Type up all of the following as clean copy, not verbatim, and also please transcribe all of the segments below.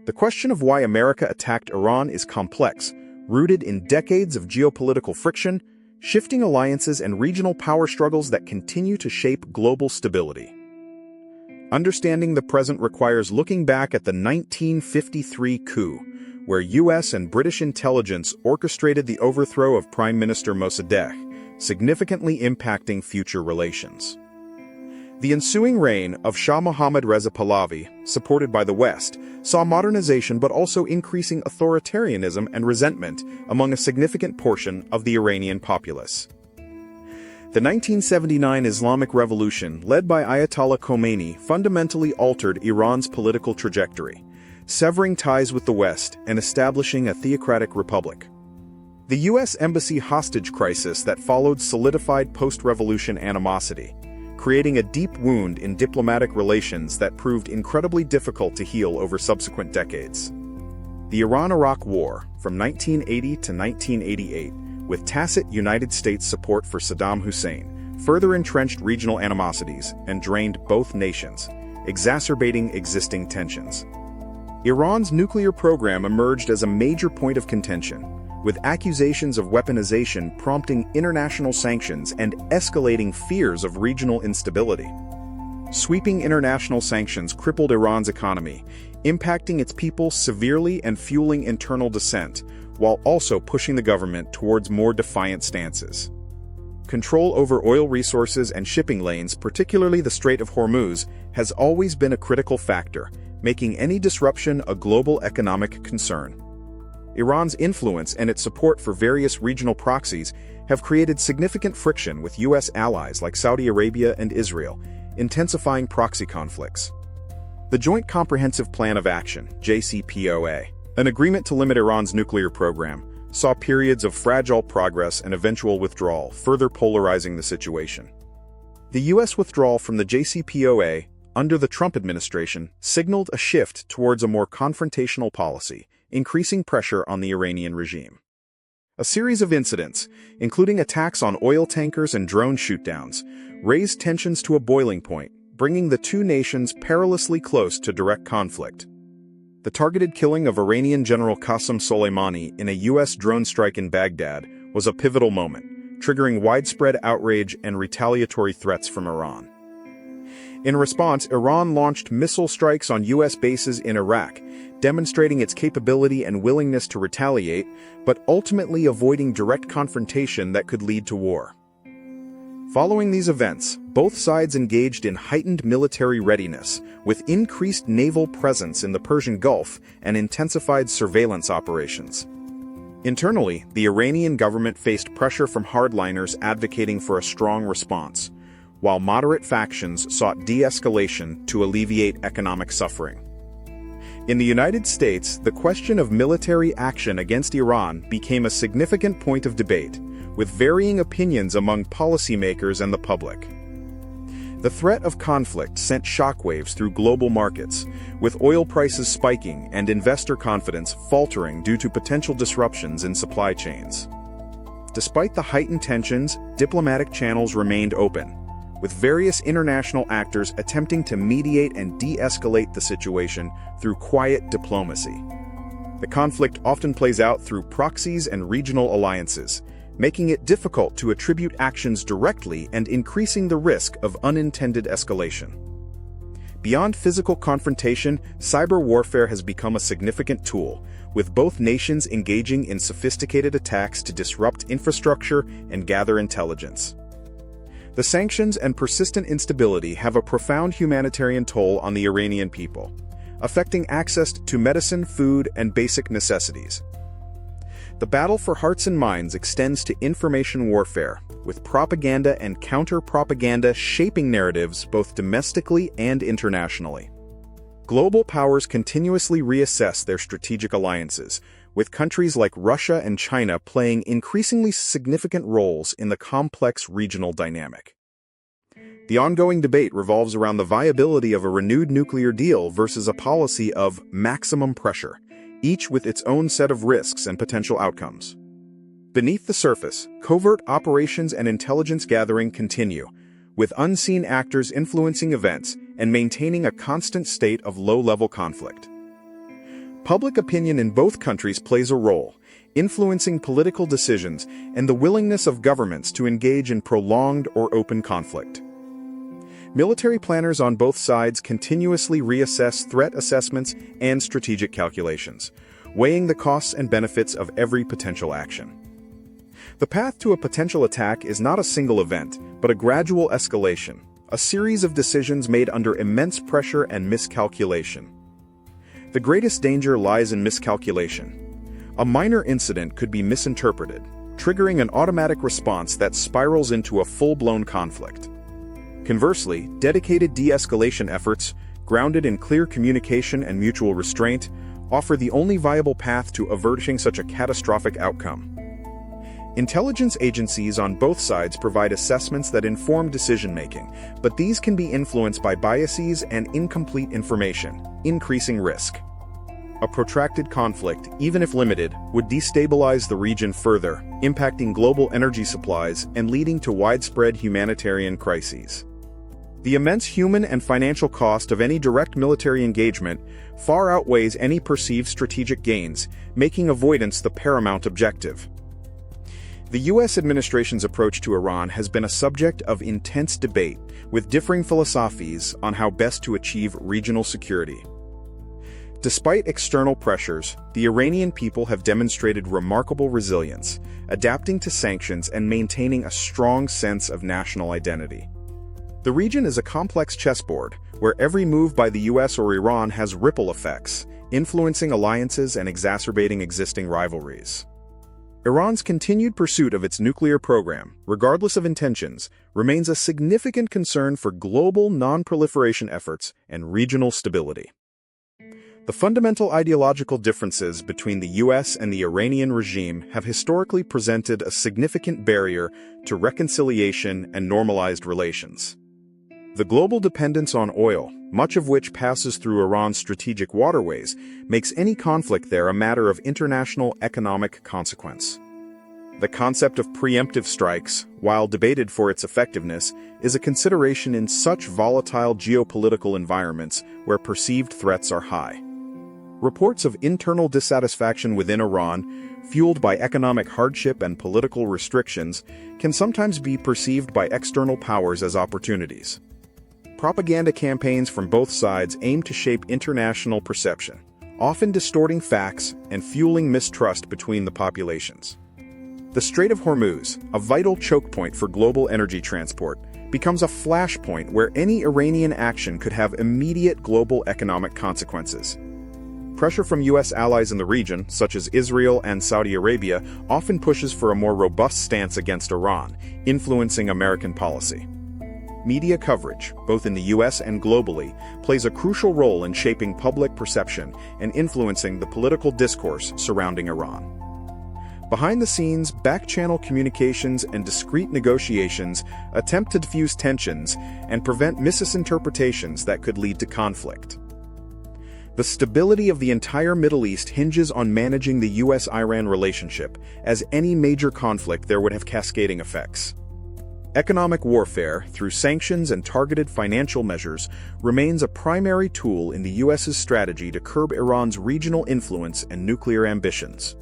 The question of why America attacked Iran is complex, rooted in decades of geopolitical friction, shifting alliances and regional power struggles that continue to shape global stability. Understanding the present requires looking back at the 1953 coup, where U.S. and British intelligence orchestrated the overthrow of Prime Minister Mossadegh, significantly impacting future relations. The ensuing reign of Shah Mohammad Reza Pahlavi, supported by the West, saw modernization but also increasing authoritarianism and resentment among a significant portion of the Iranian populace. The 1979 Islamic Revolution, led by Ayatollah Khomeini, fundamentally altered Iran's political trajectory, severing ties with the West and establishing a theocratic republic. The U.S. Embassy hostage crisis that followed solidified post-revolution animosity, creating a deep wound in diplomatic relations that proved incredibly difficult to heal over subsequent decades. The Iran-Iraq War, from 1980 to 1988, with tacit United States support for Saddam Hussein, further entrenched regional animosities and drained both nations, exacerbating existing tensions. Iran's nuclear program emerged as a major point of contention, with accusations of weaponization prompting international sanctions and escalating fears of regional instability. Sweeping international sanctions crippled Iran's economy, impacting its people severely and fueling internal dissent, while also pushing the government towards more defiant stances. Control over oil resources and shipping lanes, particularly the Strait of Hormuz, has always been a critical factor, making any disruption a global economic concern. Iran's influence and its support for various regional proxies have created significant friction with U.S. allies like Saudi Arabia and Israel, intensifying proxy conflicts. The Joint Comprehensive Plan of Action, JCPOA, an agreement to limit Iran's nuclear program, saw periods of fragile progress and eventual withdrawal, further polarizing the situation. The U.S. withdrawal from the JCPOA under the Trump administration signaled a shift towards a more confrontational policy, increasing pressure on the Iranian regime. A series of incidents, including attacks on oil tankers and drone shootdowns, raised tensions to a boiling point, bringing the two nations perilously close to direct conflict. The targeted killing of Iranian General Qasem Soleimani in a U.S. drone strike in Baghdad was a pivotal moment, triggering widespread outrage and retaliatory threats from Iran. In response, Iran launched missile strikes on U.S. bases in Iraq, demonstrating its capability and willingness to retaliate, but ultimately avoiding direct confrontation that could lead to war. Following these events, both sides engaged in heightened military readiness, with increased naval presence in the Persian Gulf and intensified surveillance operations. Internally, the Iranian government faced pressure from hardliners advocating for a strong response, while moderate factions sought de-escalation to alleviate economic suffering. In the United States, the question of military action against Iran became a significant point of debate, with varying opinions among policymakers and the public. The threat of conflict sent shockwaves through global markets, with oil prices spiking and investor confidence faltering due to potential disruptions in supply chains. Despite the heightened tensions, diplomatic channels remained open, with various international actors attempting to mediate and de-escalate the situation through quiet diplomacy. The conflict often plays out through proxies and regional alliances, making it difficult to attribute actions directly and increasing the risk of unintended escalation. Beyond physical confrontation, cyber warfare has become a significant tool, with both nations engaging in sophisticated attacks to disrupt infrastructure and gather intelligence. The sanctions and persistent instability have a profound humanitarian toll on the Iranian people, affecting access to medicine, food, and basic necessities. The battle for hearts and minds extends to information warfare, with propaganda and counter-propaganda shaping narratives both domestically and internationally. Global powers continuously reassess their strategic alliances, with countries like Russia and China playing increasingly significant roles in the complex regional dynamic. The ongoing debate revolves around the viability of a renewed nuclear deal versus a policy of maximum pressure, each with its own set of risks and potential outcomes. Beneath the surface, covert operations and intelligence gathering continue, with unseen actors influencing events and maintaining a constant state of low-level conflict. Public opinion in both countries plays a role, influencing political decisions and the willingness of governments to engage in prolonged or open conflict. Military planners on both sides continuously reassess threat assessments and strategic calculations, weighing the costs and benefits of every potential action. The path to a potential attack is not a single event, but a gradual escalation, a series of decisions made under immense pressure and miscalculation. The greatest danger lies in miscalculation. A minor incident could be misinterpreted, triggering an automatic response that spirals into a full-blown conflict. Conversely, dedicated de-escalation efforts, grounded in clear communication and mutual restraint, offer the only viable path to averting such a catastrophic outcome. Intelligence agencies on both sides provide assessments that inform decision-making, but these can be influenced by biases and incomplete information, increasing risk. A protracted conflict, even if limited, would destabilize the region further, impacting global energy supplies and leading to widespread humanitarian crises. The immense human and financial cost of any direct military engagement far outweighs any perceived strategic gains, making avoidance the paramount objective. The U.S. administration's approach to Iran has been a subject of intense debate, with differing philosophies on how best to achieve regional security. Despite external pressures, the Iranian people have demonstrated remarkable resilience, adapting to sanctions and maintaining a strong sense of national identity. The region is a complex chessboard, where every move by the US or Iran has ripple effects, influencing alliances and exacerbating existing rivalries. Iran's continued pursuit of its nuclear program, regardless of intentions, remains a significant concern for global non-proliferation efforts and regional stability. The fundamental ideological differences between the US and the Iranian regime have historically presented a significant barrier to reconciliation and normalized relations. The global dependence on oil, much of which passes through Iran's strategic waterways, makes any conflict there a matter of international economic consequence. The concept of preemptive strikes, while debated for its effectiveness, is a consideration in such volatile geopolitical environments where perceived threats are high. Reports of internal dissatisfaction within Iran, fueled by economic hardship and political restrictions, can sometimes be perceived by external powers as opportunities. Propaganda campaigns from both sides aim to shape international perception, often distorting facts and fueling mistrust between the populations. The Strait of Hormuz, a vital choke point for global energy transport, becomes a flashpoint where any Iranian action could have immediate global economic consequences. Pressure from U.S. allies in the region, such as Israel and Saudi Arabia, often pushes for a more robust stance against Iran, influencing American policy. Media coverage, both in the U.S. and globally, plays a crucial role in shaping public perception and influencing the political discourse surrounding Iran. Behind the scenes, back-channel communications and discreet negotiations attempt to diffuse tensions and prevent misinterpretations that could lead to conflict. The stability of the entire Middle East hinges on managing the U.S.-Iran relationship, as any major conflict there would have cascading effects. Economic warfare, through sanctions and targeted financial measures, remains a primary tool in the U.S.'s strategy to curb Iran's regional influence and nuclear ambitions.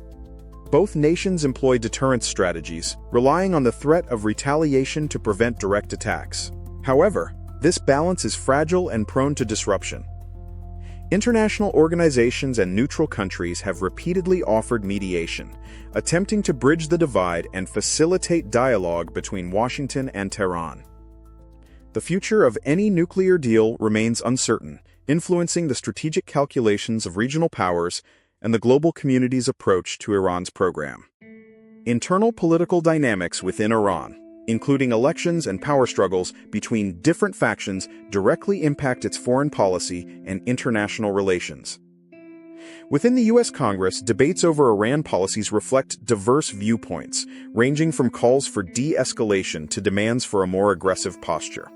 Both nations employ deterrence strategies, relying on the threat of retaliation to prevent direct attacks. However, this balance is fragile and prone to disruption. International organizations and neutral countries have repeatedly offered mediation, attempting to bridge the divide and facilitate dialogue between Washington and Tehran. The future of any nuclear deal remains uncertain, influencing the strategic calculations of regional powers and the global community's approach to Iran's program. Internal political dynamics within Iran, including elections and power struggles between different factions, directly impact its foreign policy and international relations. Within the U.S. Congress, debates over Iran policies reflect diverse viewpoints, ranging from calls for de-escalation to demands for a more aggressive posture.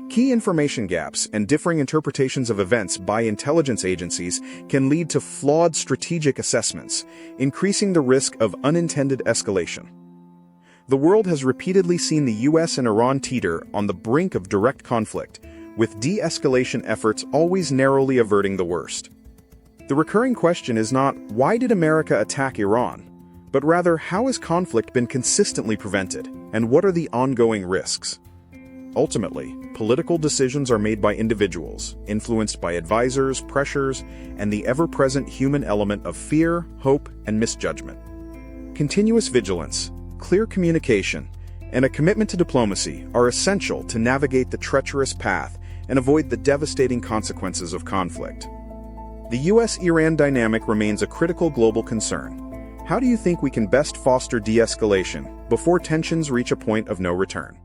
Key information gaps and differing interpretations of events by intelligence agencies can lead to flawed strategic assessments, increasing the risk of unintended escalation. The world has repeatedly seen the U.S. and Iran teeter on the brink of direct conflict, with de-escalation efforts always narrowly averting the worst. The recurring question is not, why did America attack Iran? But rather, how has conflict been consistently prevented, and what are the ongoing risks? Ultimately, political decisions are made by individuals, influenced by advisors, pressures, and the ever-present human element of fear, hope, and misjudgment. Continuous vigilance, clear communication, and a commitment to diplomacy are essential to navigate the treacherous path and avoid the devastating consequences of conflict. The US-Iran dynamic remains a critical global concern. How do you think we can best foster de-escalation before tensions reach a point of no return?